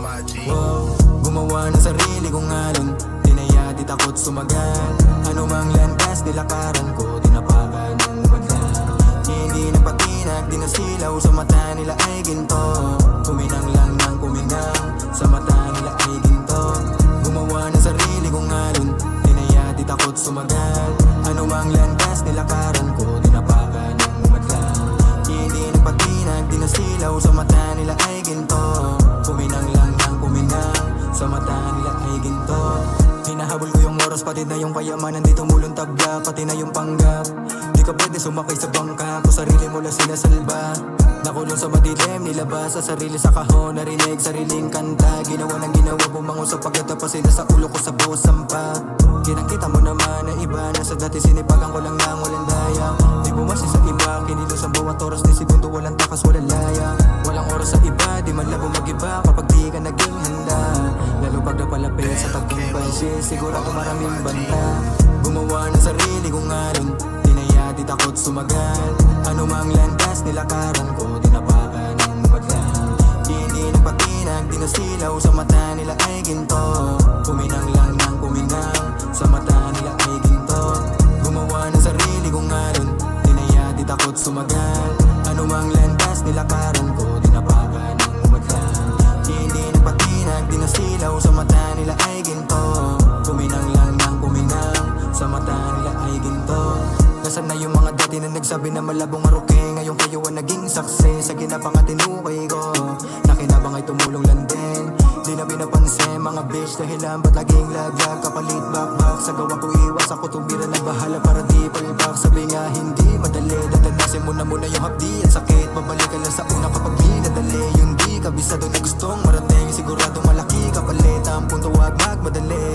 Wow, gumawa ng sarili kong alon, di na yati takot sumagat. Ano mang landas nilakaran ko, tinapakan ng umadlan. Hindi na patinag, di na silaw, sa mata nila ay ginto. Kuminang lang ng kuminang, sa mata nila ay ginto. Gumawa ng sarili kong alon, di na yati takot sumagat. Ano mang landas nilakaran ko, tinapakan ng umadlan. Hindi na patinag, di na silaw, sa mata nila ay ginto. Kuminang lang ng kuminang, sa mata nila ay ginto. Hinahabol ko yung oras, pati na yung kayamanan, di tumulong tabla, pati na yung panggap. Di ka pwede sumakay sa bangka, kung sarili mo lang sinasalba. Nakulong sa madilim, nilabas sa sarili sa kahon. Narinig sariling kanta, ginawa ng ginawa, bumangon sa pagkatapasin na sa ulo ko sa buhos sampa. Kitang-kita mo naman na iba na sa dati, sinipagan ko lang nang walang daya. Di bumasi sa iba, kinilos ang bawat oras, di segundo, walang takas, walang laya. Walang oras sa iba, di man labo mag-iba kapag di ka naging handa. Lalo pag napalapit sa tagumpay, sigurado maraming banta. Gumawa ng sarili kong alon, di na yati takot sumagat. Ano mang landas nilakaran ko, tinapakan ng umadlan. Hindi na patinag, di na silaw, sa mata nila ay ginto. Kuminang lang ng kuminang, sa mata nila ay ginto. Gumawa ng sarili kong alon, di na yati takot sumagat. Ano mang landas nilakaran ko, tinapakan ng umadlan. Hindi na patinag, di na silaw, sa mata nila ay ginto. Kuminang lang ng kuminang, sa mata nila ay ginto. Nasaan na yung mga dati na nagsabi na malabong aruke? Ngayon kayo ang naging success sa ginapang at tinukay ko. Nakinabang ay tumulong lang din, di na pinapansin mga bitch. Dahilan ba't laging laglag, kapalit bakbak. Sa gawa ko iwas, ako tumira ng bahala para di palibak. Sabi nga hindi madali, dadanasin mo na muna yung hapdi at sakit. Babalik ka lang sa una kapag di nadali. Yung di kabisado na gustong marating, sigurado malaki kapalit. Ang punto wag magmadali.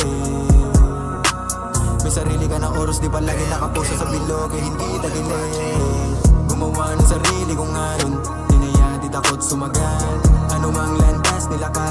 May sarili ka ng oras, di pa lagi nakaposa sa bilog, eh hindi tagilid. Gumawa ng sarili kong alon, di na yati takot sumagat. Ano mang landas nilakaran